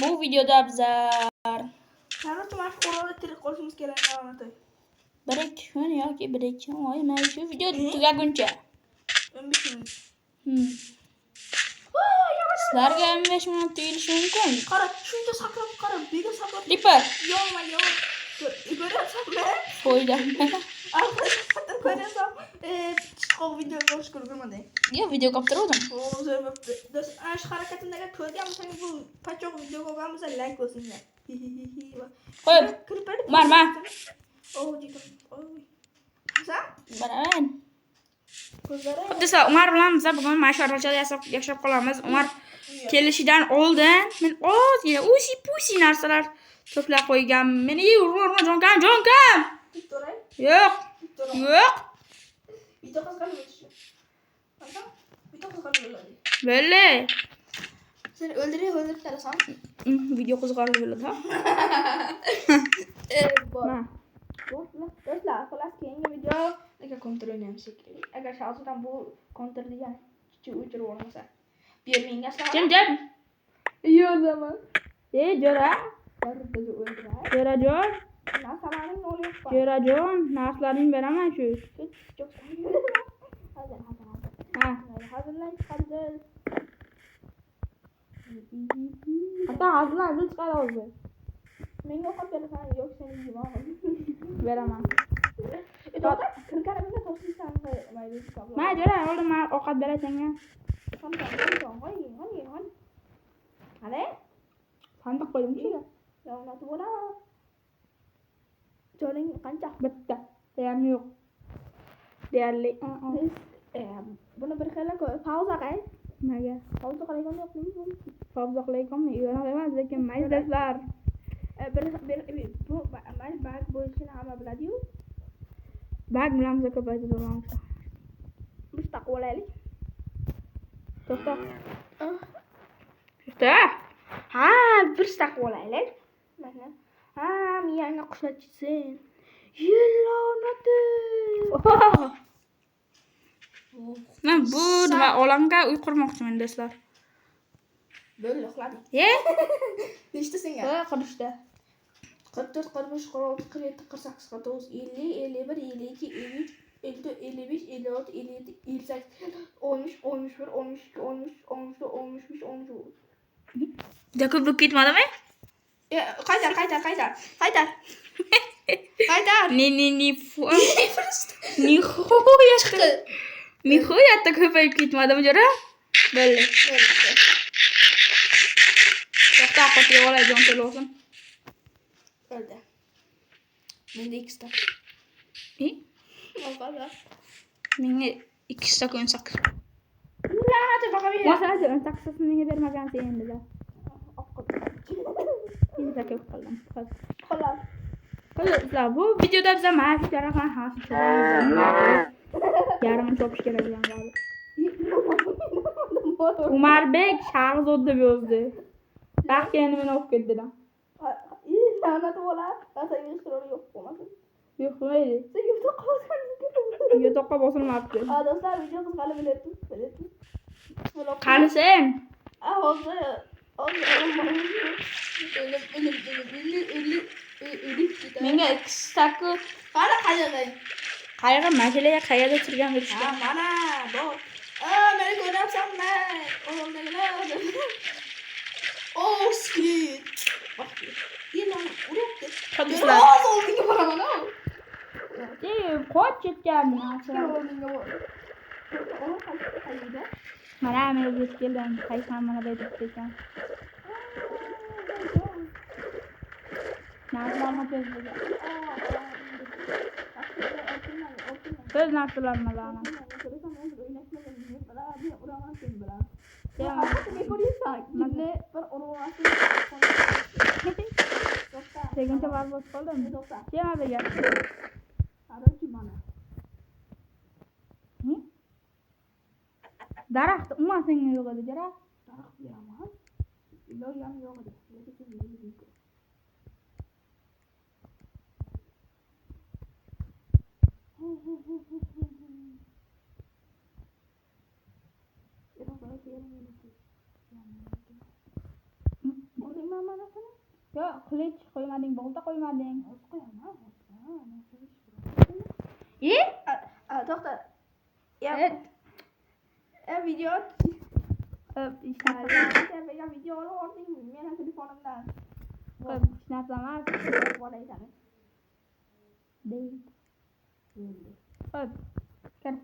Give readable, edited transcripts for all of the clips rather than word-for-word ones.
Bu videoda bizlar Qani tumash o'rolda tirik qolishimiz kerak alomati. 1-2 kun yoki 1-2 oy mana shu video tugaguncha. 15 minut. Sizlarga 15 minut tuyulishi mumkin. Qara, shuncha saqlab qara, bega saqlab. Ripper. Yo. Ko'ryapsanmi? Qo'ydim. Arkadaşlar ko'ryapsam, chiqib video ko'rish ko'rmadim. Yo, video qoldirdim. Hozir biz ana shu harakatimdagi ko'rganmisan, bu pachoq video ko'rganmiz, like bosinglar. Qo'yib. Marma. Jitim. Sen? Baraman. Ko'zlari. Desa Umar bilan biz bugun mashorachada yashab qolamiz. Umar kelishidan oldin men ozgina usi narsalar to'plab qo'ygan. Meni urma jonkam. Bittoray. Yo'q. Video qizg'anib o'tishdi. Qancha? Video qizg'anib bo'ladi. Belli. Seni o'ldirib tarasan. Video qiziqarli bo'ladi, ha? Do'stlar, xullas keyingi video nega kontra o'ynaymiz shekilli. Agar shahzodan bu kontra degan kichik o'chirib olmasa, menga sal. Jim. Yo'laman. Jo'ra. Bizni o'ldiradi. Jo'rajon. Narsalarning o'lyapti. Jo'rajon, narsalarning beraman shu. Yo'q. Ha. Hazırlan chiqadi. Ata hazırlan chiqadi hozir. Menga ovqat berasan, yo'q seni yeyman. Beraman. Kirkarimga to'siysan, mayli. Ma jo'ra, oldin men ovqat beray senga. Qani? Sandiq qo'ydim ichiga. Yonatib bo'la. Jo'ring qancha? Bitta. Deyarli yo'q. Deyarli. Buni bir xil pauza qay. Nimaga? Pauza qilayotgan yo'qmi? Pauza qilayotganmi? Yo'q emas, lekin maydaslar. Bu bag bo'lishini hamma biladi-yu. Bag bilan biz ko'paytirib olamiz. Biz taqib olaylik. To'xta. Ha, bir taqib olaylik. Mana. Ha, miyangga qushlatsin. Yilonati. Men bu nima olamga uy qurmoqchiman do'stlar. Bo'ldi, uxladim. Nechta senga? Qilishda. 44, 45, 46, 47, 48, 49, 50, 51, 52, 53, 54, 55, 56, 57, 58, 13, 11, 12, 13, 14, 15, 16. Jakub bu ketmadimi? Qaytar. Nihoyatda ko'payib ketmadimi jo'ra? Belli. To'xta, qo'yib olay jon to'lsin. Bo'ldi. Menda 2 ta. Olqala. Menga 2 ta ko'nsak. La'nati baqa ber. Masalan, taksasini menga bermagansiz endi-da. Endi ko'p qildim. Xolos. Xo'p, bu videoda biz mana shu tarafdan hosil qilamiz. Yarmini topish kerak ekan g'olib. Umarbek Shahzod deb yozdi. Baxti endi meni olib ketdi-da. La'nati bo'la. Senga istiror yo'q bo'lmasin. Yo'q mayli. Sen yo'q qolsan. YouTube'ga bosilmabdi. Do'stlar, video qizg'ali biladi. Qanisin? Hozir. Menga 2 taku qara qayerda? Qayerga mashinaga qayerda turgan bilishdi. Ha, mana bor. Meni ko'ryapsanmi? O'g'limdagilar. Skit. Yilon uryapti. Qadislar. Oldinga boraman. Qoch ketgan narsa. Oldinga bor. Mana men o'zim keldim. Qaysan mana bu yerda ekan. Narsalarni tezlik. Biz narsalarni bilaman. Seguncha var bo'lib qoldim. Kema bergan. Daraxt umuman senga yo'q edi, jara. Daraxt beraman. Iloyam yo'q edi. Yo'q, qilich qo'ymading, bolta qo'ymading. To'xta. Evet. Video videoni ording meni telefonimdan. Hech narsa emas. Bolaysan. Deydi. Hop. Kir.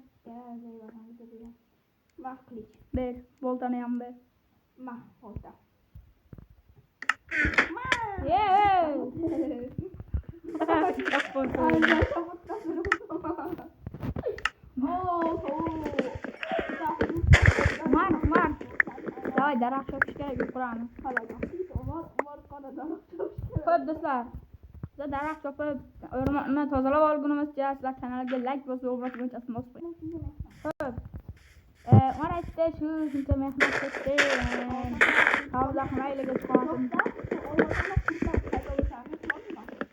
Ma qilich. Ber, boltani ham ber. Ma bolta. Yeey. Umar. Davay daraxt chopish kerak Qur'onni. Xo'p do'stlar. Biz daraxt chopib, o'rmonni tozalab olgunimizcha sizlar kanalga like bosib, o'rmonchasini bosib qo'ying. Xo'p. Umar aytdi, shuncha mehnat ketdi. Havza mayliga chiqadim.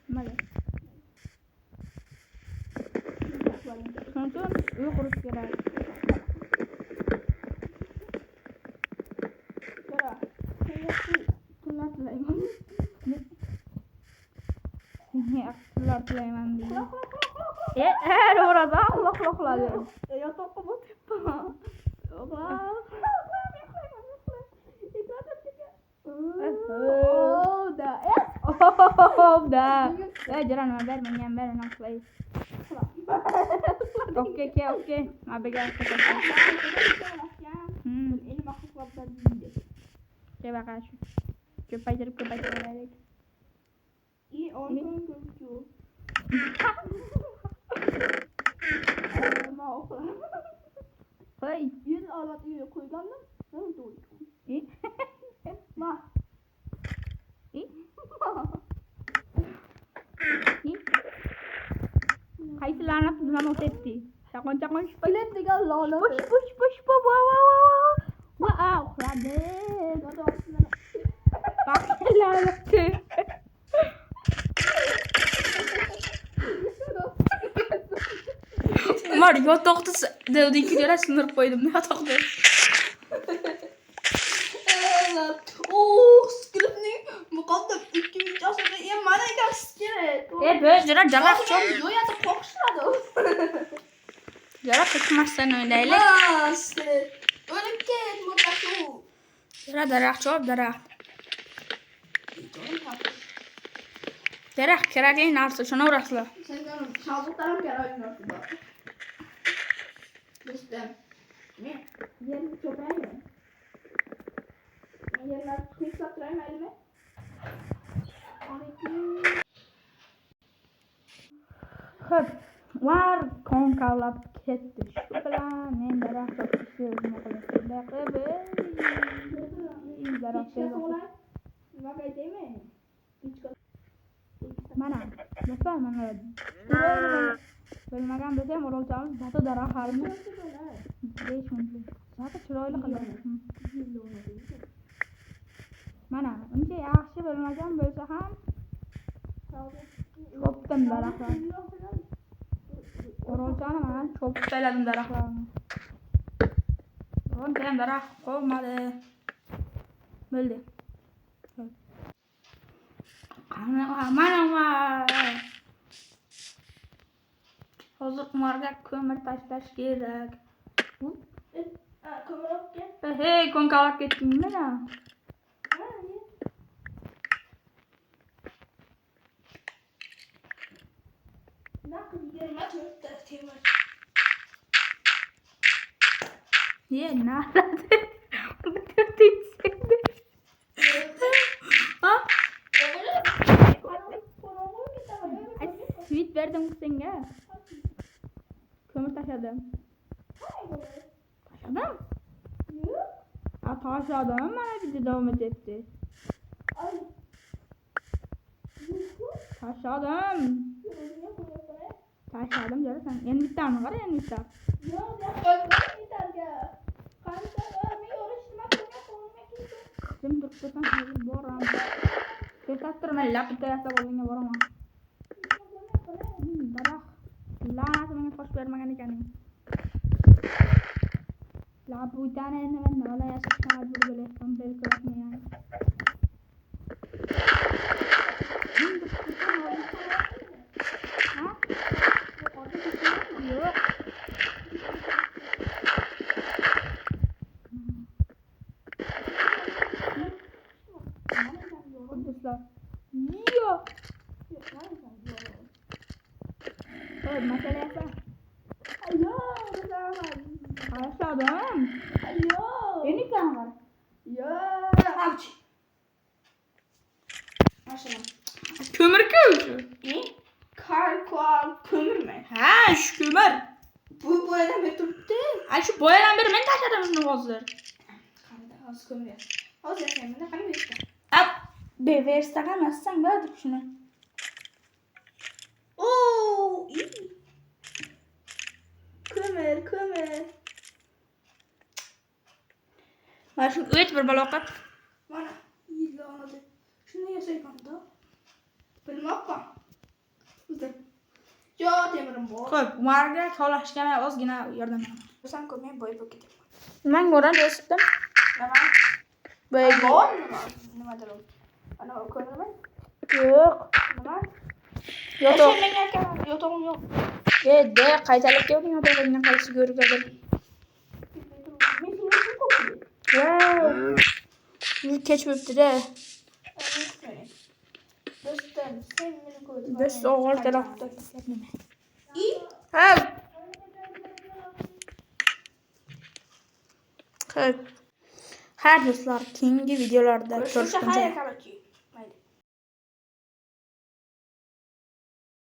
Nimaga? Shuning uchun uy qurish kerak. Yaxshilar tilayman deydi. To'g'rida uxladi. Yotoqqa botibman. Da. Jaran ber menga ham ber, naqlay. Okey. Abiga Coba kasih. Ko'paytirib. Qo'y. Yuz olat uyga qo'ygandim. Ma. Qaysi la'nat bilan o'tdi? Chaqon Bilet degan la'nat. Push. Wow, uxladi. La'natchi. Umar yotoqda devdiki joylar sindirib qo'ydim. Yotoqda. Skriptning muqaddam 2 videosida mana ekansiz kerak. Biz daraxt chop. Yo'yatib qo'qishadi. Daraxt chopmasdan o'ylaylik. O'lib ket, mutashu. Daraxt chop. Daraxt kerakli narsa, shuni urasizlar. Senga shabutaram kerak narsa. Do'stim. Men yerni cho'payman. Yerlar hisoblaymanmi? Xo'p, var konkavlab ketdi. Shu bilan men daraxt chopishni qilib mana do'stlar, mana bilmagan bo'lsam o'rolchamiz bata daraxtlarni 5 minut. Zati chiroyli qildim. Mana uncha yaxshi bilmagan bo'lsa ham chopdim daraxtlarni. O'rolchani mana chopib tashladim daraxtlarni. Bironta ham daraxt qolmadi. Bo'ldi. Mana hozir Umarga ko'mir tashlash kerak. Hey, konkavlab ketdingmi mana? Nada. Sweet verdim senga. Ko'mir tashladim. Tashladim. Mana video davom etyapti. Tashladim jarasan. Endi bittani qara, endi bitta. Kim turibsan hozir boraman. Kettirman, lapita yasab olganga boraman. Daraxt la'nati menga tosh bermagan ekaning. Lapitani endi men nima yasashga majbur bo'lyapman, belgilayapman. do'stlar. Yo. Evet, masala yapar. Alo, güzel. Başladım. Alo. Yeni kan var. Ya. Aç. Başlayalım. Kömür kömür. Ne? Kar, kömür mü? Ha, şu kömür. Bu adam bir tuttu. Ay şu boyadan beri men taşladım şunu hozir. Qanday hozir kömür. Hozir sen bunda qanday berishdi? Ab, be versa qilmassan bo'ladi shuni. Oo, iyi. Kömür. Mana shu o'ch bir baloqat. Mana yilga oladi. Shuni yasayganda. Bilmoqman. O'zim. Yo, temirim bor. Xo'p, umarga kolashga men ozgina yordam beraman. Sen ko'may boy bo'lib ketaman. Men ko'ran do'stim. Nima? Boy. Bor nimadir u? Ana ko'rimi? Yo'q. Nima? Yo'q. Yotog'im yo'q. De qaytalib kelding o'tog'ingdan qaysi ko'rgadir. Wow. Bu kech bo'pti-da. Do'stim, sen meni ko'rding. Do'st o'g'il tarafda nima? Ha. Xo'p. Har do'stlar, keyingi videolarda ko'rishguncha